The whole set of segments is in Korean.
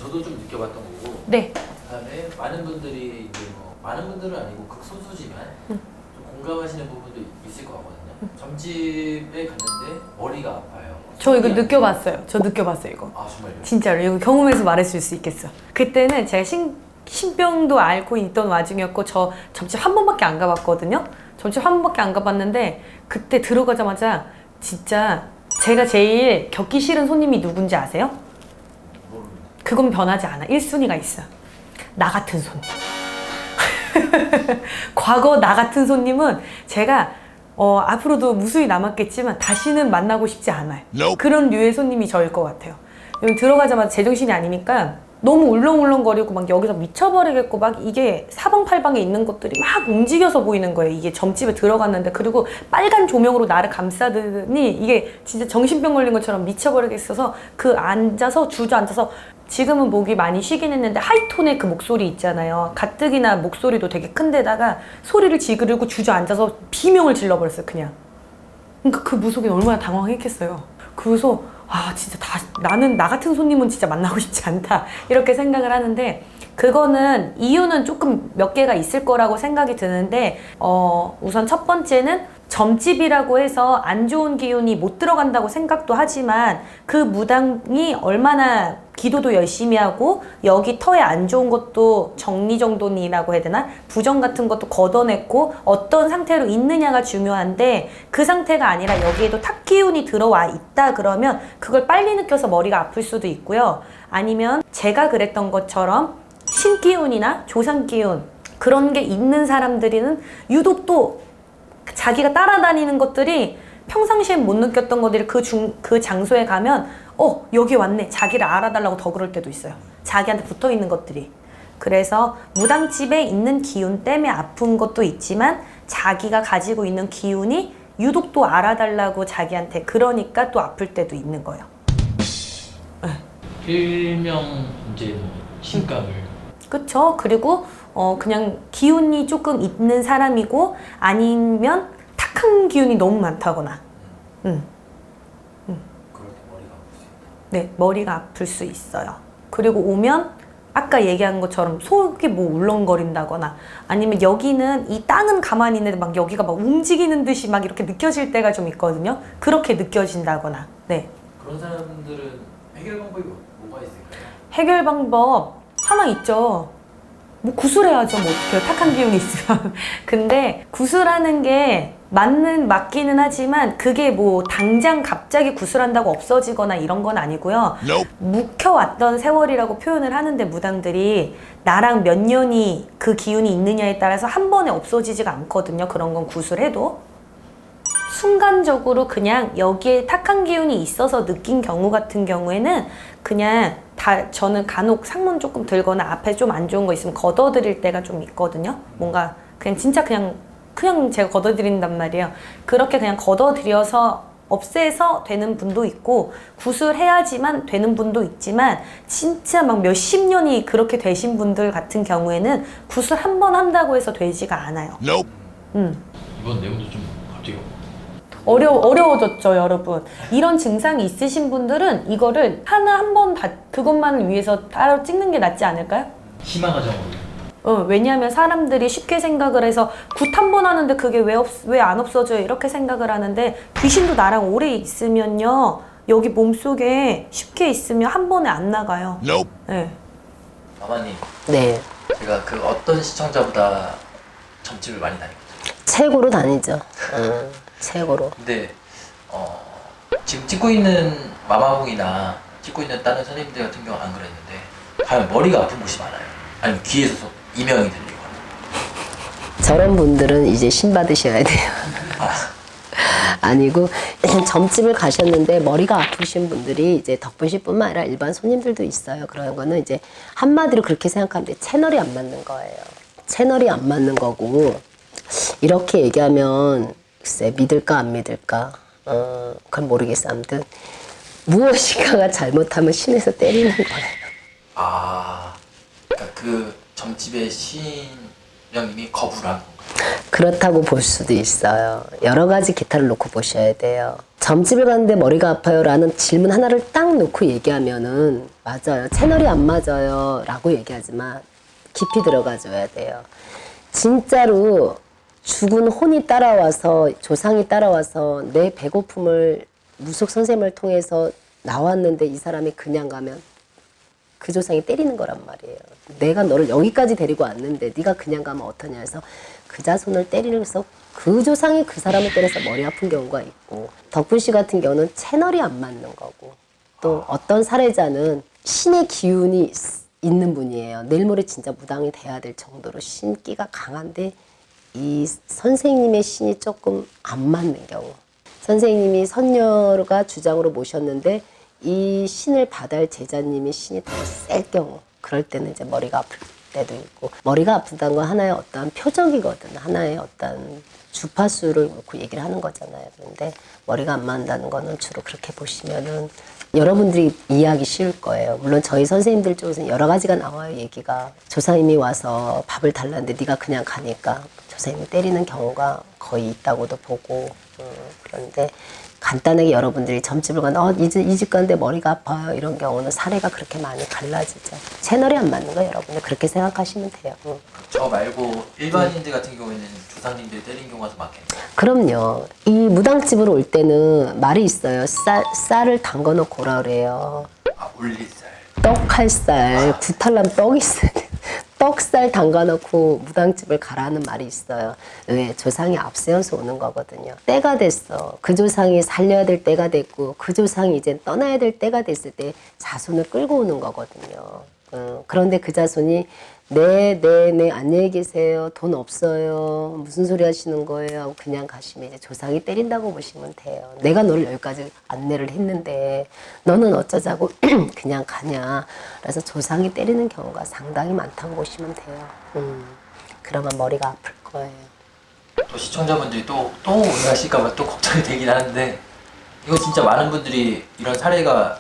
저도 좀 느껴봤던 거고. 네. 그다음에 많은 분들이 이제 많은 분들은 아니고 극소수지만 좀 공감하시는 부분도 있을 것 같거든요. 점집에 갔는데 머리가 아파요. 저 이거 느껴봤어요. 저 느껴봤어요 이거. 아 정말요? 진짜로 이거 경험해서 말해줄 수 있겠어. 그때는 제가 신병도 앓고 있던 와중이었고 저 점집 한 번밖에 안 가봤거든요. 점집 한 번밖에 안 가봤는데 그때 들어가자마자 진짜 제가 제일 겪기 싫은 손님이 누군지 아세요? 모릅니다. 그건 변하지 않아. 1순위가 있어. 나 같은 손님. 과거 나 같은 손님은 제가 앞으로도 무수히 남았겠지만 다시는 만나고 싶지 않아요. 그런 류의 손님이 저일 것 같아요. 여기 들어가자마자 제정신이 아니니까 너무 울렁울렁거리고 막 여기서 미쳐버리겠고 막 이게 사방팔방에 있는 것들이 막 움직여서 보이는 거예요. 이게 점집에 들어갔는데 그리고 빨간 조명으로 나를 감싸더니 이게 진짜 정신병 걸린 것처럼 미쳐버리겠어서 그 앉아서 주저앉아서 지금은 목이 많이 쉬긴 했는데 하이톤의 그 목소리 있잖아요. 가뜩이나 목소리도 되게 큰데다가 소리를 지르고 주저앉아서 비명을 질러버렸어요 그냥. 그러니까 그 무속인 얼마나 당황했겠어요. 그래서 아 진짜 나는 나 같은 손님은 진짜 만나고 싶지 않다 이렇게 생각을 하는데 그거는 이유는 조금 몇 개가 있을 거라고 생각이 드는데 우선 첫 번째는 점집이라고 해서 안 좋은 기운이 못 들어간다고 생각도 하지만 그 무당이 얼마나 기도도 열심히 하고 여기 터에 안 좋은 것도 정리정돈이라고 해야 되나? 부정 같은 것도 걷어냈고 어떤 상태로 있느냐가 중요한데 그 상태가 아니라 여기에도 탁 기운이 들어와 있다 그러면 그걸 빨리 느껴서 머리가 아플 수도 있고요. 아니면 제가 그랬던 것처럼 신기운이나 조상기운 그런 게 있는 사람들은 유독 또 자기가 따라다니는 것들이 평상시엔 못 느꼈던 것들이 그 장소에 가면 여기 왔네 자기를 알아달라고 더 그럴 때도 있어요. 자기한테 붙어있는 것들이. 그래서 무당집에 있는 기운 때문에 아픈 것도 있지만 자기가 가지고 있는 기운이 유독 또 알아달라고 자기한테 그러니까 또 아플 때도 있는 거예요. 일명 이제 신감을 그쵸. 그리고 그냥 기운이 조금 있는 사람이고 아니면 탁한 기운이 너무 많다거나 그럴 때 머리가 아플 수 있다. 네, 머리가 아플 수 있어요. 그리고 오면 아까 얘기한 것처럼 속이 뭐 울렁거린다거나 아니면 여기는 이 땅은 가만히 있는데 막 여기가 막 움직이는 듯이 막 이렇게 느껴질 때가 좀 있거든요. 그렇게 느껴진다거나. 네. 그런 사람들은 해결 방법이 뭐가 있을까요? 해결 방법 하나 있죠. 뭐 구슬해야죠. 뭐 어떡해요. 탁한 기운이 있으면. 근데 구슬하는 게 맞기는 하지만 그게 뭐 당장 갑자기 구슬한다고 없어지거나 이런 건 아니고요. 묵혀왔던 세월이라고 표현을 하는데 무당들이 나랑 몇 년이 그 기운이 있느냐에 따라서 한 번에 없어지지가 않거든요. 그런 건 구슬해도. 순간적으로 그냥 여기에 탁한 기운이 있어서 느낀 경우 같은 경우에는 그냥 저는 간혹 상문 조금 들거나 앞에 좀 안 좋은 거 있으면 걷어드릴 때가 좀 있거든요. 뭔가 그냥 진짜 그냥 제가 걷어드린단 말이에요. 그렇게 그냥 걷어들여서 없애서 되는 분도 있고 구슬해야지만 되는 분도 있지만 진짜 막 몇십 년이 그렇게 되신 분들 같은 경우에는 구슬 한 번 한다고 해서 되지가 않아요. 이번 내용도 좀 갑자기 어려워졌죠, 여러분. 이런 증상이 있으신 분들은 이거를 한 번 그것만을 위해서 따로 찍는 게 낫지 않을까요? 희망하자고. 왜냐하면 사람들이 쉽게 생각을 해서 굿 한 번 하는데 그게 왜 안 없어져요? 이렇게 생각을 하는데 귀신도 나랑 오래 있으면요. 여기 몸속에 쉽게 있으면 한 번에 안 나가요. 네. 마마님, 네. 제가 그 어떤 시청자보다 점집을 많이 다니거든요. 최고로 다니죠. 최고로. 근데 지금 찍고 있는 마마홍이나 찍고 있는 다른 선생님들 같은 경우는 안 그랬는데 과연 머리가 아픈 곳이 많아요. 아니면 귀에서 이명이 들리거나. 저런 분들은 이제 신 받으셔야 돼요. 아니고 점집을 가셨는데 머리가 아프신 분들이 이제 덕분 씨뿐만 아니라 일반 손님들도 있어요. 그런 거는 이제 한마디로 그렇게 생각하면 돼. 채널이 안 맞는 거예요. 채널이 안 맞는 거고 이렇게 얘기하면 글쎄 믿을까 안 믿을까 그건 모르겠어. 아무튼 무엇인가가 잘못하면 신에서 때리는 거예요. 그러니까 그 점집의 신령님이 거부를 한 건가요? 그렇다고 볼 수도 있어요. 여러 가지 기타를 놓고 보셔야 돼요. 점집을 갔는데 머리가 아파요 라는 질문 하나를 딱 놓고 얘기하면은 맞아요. 채널이 안 맞아요 라고 얘기하지만 깊이 들어가줘야 돼요. 진짜로 죽은 혼이 따라와서 조상이 따라와서 내 배고픔을 무속 선생님을 통해서 나왔는데 이 사람이 그냥 가면 그 조상이 때리는 거란 말이에요. 내가 너를 여기까지 데리고 왔는데 네가 그냥 가면 어떠냐 해서 그 자손을 때리면서 그 조상이 그 사람을 때려서 머리 아픈 경우가 있고, 덕분 씨 같은 경우는 채널이 안 맞는 거고, 또 어떤 사례자는 신의 기운이 있는 분이에요. 내일 모레 진짜 무당이 돼야 될 정도로 신기가 강한데 이 선생님의 신이 조금 안 맞는 경우, 선생님이 선녀가 주장으로 모셨는데 이 신을 받아야 할 제자님의 신이 더 셀 경우, 그럴 때는 이제 머리가 아플 때도 있고, 머리가 아프다는 건 하나의 어떤 표적이거든. 하나의 어떤 주파수를 놓고 얘기를 하는 거잖아요. 그런데 머리가 안 맞는다는 거는 주로 그렇게 보시면은 여러분들이 이해하기 쉬울 거예요. 물론 저희 선생님들 쪽에서는 여러 가지가 나와요. 얘기가 조상님이 와서 밥을 달라는데 네가 그냥 가니까 조상님이 때리는 경우가 거의 있다고도 보고, 그런데 간단하게 여러분들이 점집을 가면 이 집 가는데 머리가 아파요 이런 경우는 사례가 그렇게 많이 갈라지죠. 채널이 안 맞는 거 여러분들 그렇게 생각하시면 돼요. 저 말고 일반인들 같은 경우에는 조상님들 때린 경우가 더 많겠네요. 그럼요. 이 무당집으로 올 때는 말이 있어요. 쌀을 담궈 놓고 오라 그래요. 아, 올리쌀. 떡할쌀, 구탈남 떡이 있어야 돼. 떡살 담가놓고 무당집을 가라는 말이 있어요. 왜? 조상이 앞세워서 오는 거거든요. 때가 됐어. 그 조상이 살려야 될 때가 됐고 그 조상이 이제 떠나야 될 때가 됐을 때 자손을 끌고 오는 거거든요. 그런데 그 자손이 네, 안녕히 계세요. 돈 없어요. 무슨 소리 하시는 거예요? 하고 그냥 가시면 이제 조상이 때린다고 보시면 돼요. 내가 너를 여기까지 안내를 했는데 너는 어쩌자고 그냥 가냐. 그래서 조상이 때리는 경우가 상당히 많다고 보시면 돼요. 그러면 머리가 아플 거예요. 또 시청자분들이 또 오해하실까봐 또 걱정이 되긴 하는데, 이거 진짜 많은 분들이 이런 사례가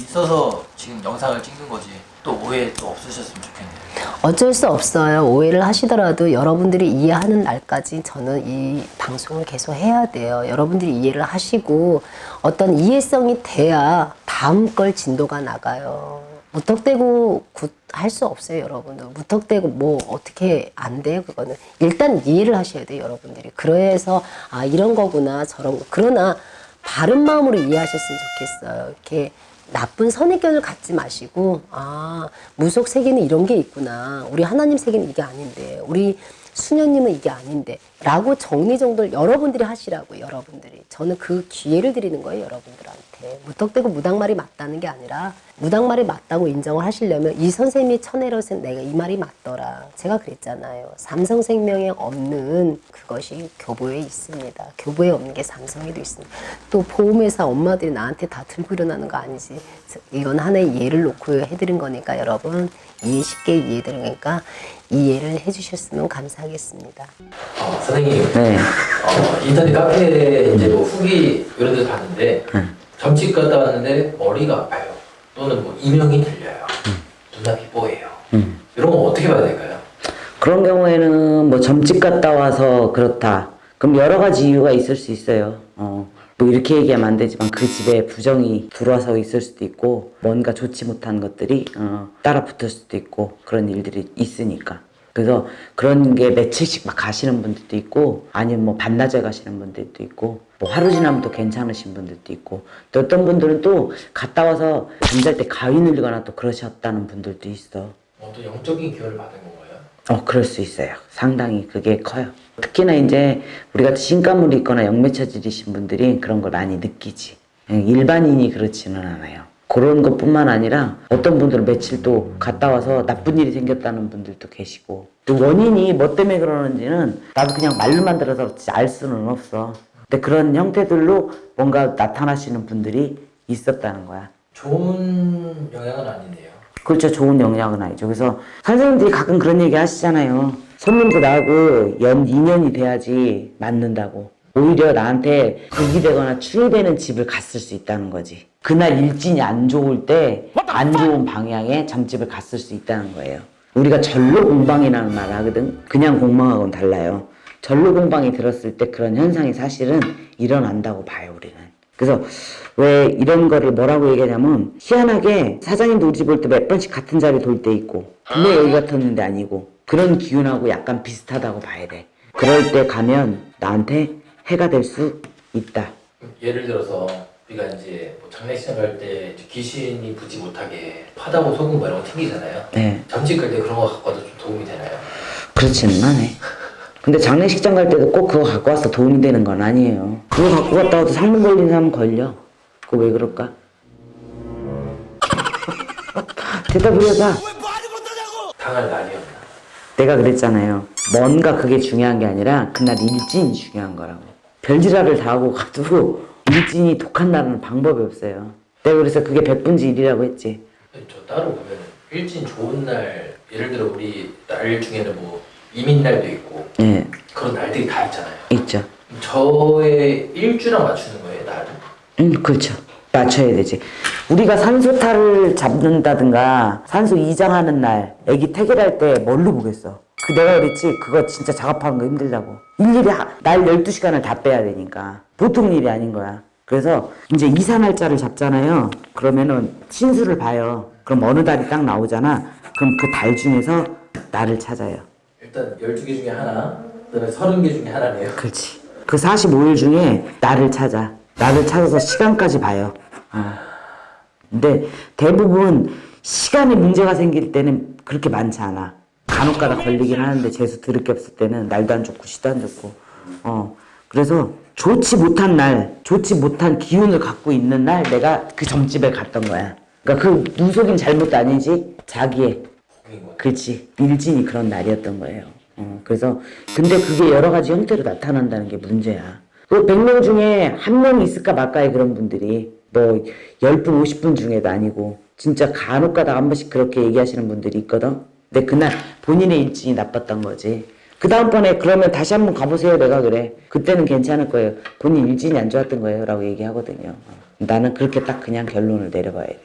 있어서 지금 영상을 찍는 거지, 또 오해 또 없으셨으면 좋겠네요. 어쩔 수 없어요. 오해를 하시더라도 여러분들이 이해하는 날까지 저는 이 방송을 계속 해야 돼요. 여러분들이 이해를 하시고 어떤 이해성이 돼야 다음 걸 진도가 나가요. 무턱대고 할 수 없어요, 여러분들. 무턱대고 뭐 어떻게 안 돼요, 그거는. 일단 이해를 하셔야 돼요, 여러분들이. 그래서 아 이런 거구나, 저런 거. 그러나 바른 마음으로 이해하셨으면 좋겠어요. 이렇게 나쁜 선입견을 갖지 마시고, 아, 무속 세계는 이런 게 있구나. 우리 하나님 세계는 이게 아닌데, 우리 수녀님은 이게 아닌데 라고 정리정돈을 여러분들이 하시라고요. 여러분들이. 저는 그 기회를 드리는 거예요, 여러분들한테. 무턱대고 무당말이 맞다는 게 아니라 무당말이 맞다고 인정을 하시려면 이 선생님이 천혜로서 내가 이 말이 맞더라. 제가 그랬잖아요. 삼성생명에 없는 그것이 교보에 있습니다. 교보에 없는 게 삼성에도 있습니다. 또 보험회사 엄마들이 나한테 다 들고 일어나는 거 아니지. 이건 하나의 예를 놓고 해드린 거니까 여러분 쉽게 이해되니까 이해를 해주셨으면 감사하겠습니다. 선생님, 네. 인터넷 카페에 이제 뭐 후기 이런 데서 봤는데, 점집 갔다 왔는데 머리가 아파요. 또는 뭐 이명이 들려요. 눈앞이 뽀예요. 이런 거 어떻게 봐야 될까요? 그런 경우에는 뭐 점집 갔다 와서 그렇다. 그럼 여러 가지 이유가 있을 수 있어요. 뭐 이렇게 얘기하면 안 되지만 그 집에 부정이 들어와서 있을 수도 있고 뭔가 좋지 못한 것들이 따라 붙을 수도 있고 그런 일들이 있으니까. 그래서 그런 게 며칠씩 막 가시는 분들도 있고 아니면 뭐 반나절 가시는 분들도 있고 뭐 하루 지나면 또 괜찮으신 분들도 있고 또 어떤 분들은 또 갔다 와서 잠잘 때 가위 눌리거나 또 그러셨다는 분들도 있어. 또 영적인 기회를 받은 건가요? 그럴 수 있어요. 상당히 그게 커요. 특히나 이제 우리가 신가물이 있거나 영매처질이신 분들이 그런 걸 많이 느끼지. 일반인이 그렇지는 않아요. 그런 것뿐만 아니라 어떤 분들은 며칠 또 갔다 와서 나쁜 일이 생겼다는 분들도 계시고 또 원인이 뭐 때문에 그러는지는 나도 그냥 말로만 들어서 알 수는 없어. 근데 그런 형태들로 뭔가 나타나시는 분들이 있었다는 거야. 좋은 영향은 아니네요. 그렇죠. 좋은 영향은 아니죠. 그래서 선생님들이 가끔 그런 얘기 하시잖아요. 손님도 나하고 인연이 돼야지 맞는다고. 오히려 나한테 극이 되거나 충이 되는 집을 갔을 수 있다는 거지. 그날 일진이 안 좋을 때 안 좋은 방향의 점집을 갔을 수 있다는 거예요. 우리가 절로 공방이라는 말을 하거든. 그냥 공방하고는 달라요. 전로공방이 들었을 때 그런 현상이 사실은 일어난다고 봐요, 우리는. 그래서 왜 이런 거를 뭐라고 얘기하냐면 희한하게 사장님도 우리 집 올 때 몇 번씩 같은 자리 돌 때 있고 분명 여기 같았는데 아니고 그런 기운하고 약간 비슷하다고 봐야 돼. 그럴 때 가면 나한테 해가 될 수 있다. 예를 들어서 우리가 이제 뭐 장례식 갈 때 귀신이 붙지 못하게 파다고 소금 뭐 이런 거 챙기잖아요. 네. 점집 갈 때 그런 거 갖고 와도 좀 도움이 되나요? 그렇지는 않네. 근데 장례식장 갈 때도 꼭 그거 갖고 와서 도움이 되는 건 아니에요. 그거 갖고 갔다 와도 상문 걸린 사람 걸려. 그거 왜 그럴까? 대답을 해봐. 당할 날이었나? 내가 그랬잖아요. 뭔가 그게 중요한 게 아니라 그날 일진이 중요한 거라고. 별지랄을 다 하고 가도 일진이 독한 날은 방법이 없어요. 내가 그래서 그게 백분지일이라고 했지. 저 따로 보면 일진 좋은 날, 예를 들어 우리 날 중에는 뭐 이민날도 있고 예, 그런 날들이 다 있잖아요. 있죠. 저의 일주랑 맞추는 거예요, 날을. 그렇죠. 맞춰야 되지. 우리가 산소탈을 잡는다든가 산소 이장하는 날, 애기 태결할 때 뭘로 보겠어? 그 내가 그랬지, 그거 진짜 작업하는 거 힘들다고. 일일이 날 12시간을 다 빼야 되니까. 보통 일이 아닌 거야. 그래서 이제 이사 날짜를 잡잖아요. 그러면은 신수를 봐요. 그럼 어느 달이 딱 나오잖아. 그럼 그 달 중에서 날을 찾아요. 일단 12개 중에 하나, 그다음에 30개 중에 하나네요. 그렇지. 그 45일 중에 날을 찾아. 날을 찾아서 시간까지 봐요. 근데 대부분 시간에 문제가 생길 때는 그렇게 많지 않아. 간혹가다 걸리긴 하는데 재수 드럽게 없을 때는 날도 안 좋고 시도 안 좋고. 그래서 좋지 못한 날, 좋지 못한 기운을 갖고 있는 날 내가 그 점집에 갔던 거야. 그러니까 그 누속인 잘못도 아니지, 자기의. 그렇지. 일진이 그런 날이었던 거예요. 그래서 근데 그게 여러 가지 형태로 나타난다는 게 문제야. 그 100명 중에 한 명 있을까 말까의 그런 분들이 뭐 10분, 50분 중에도 아니고 진짜 간혹가다 한 번씩 그렇게 얘기하시는 분들이 있거든. 근데 그날 본인의 일진이 나빴던 거지. 그 다음번에 그러면 다시 한번 가보세요. 내가 그래. 그때는 괜찮을 거예요. 본인 일진이 안 좋았던 거예요. 라고 얘기하거든요. 나는 그렇게 딱 그냥 결론을 내려봐야 돼.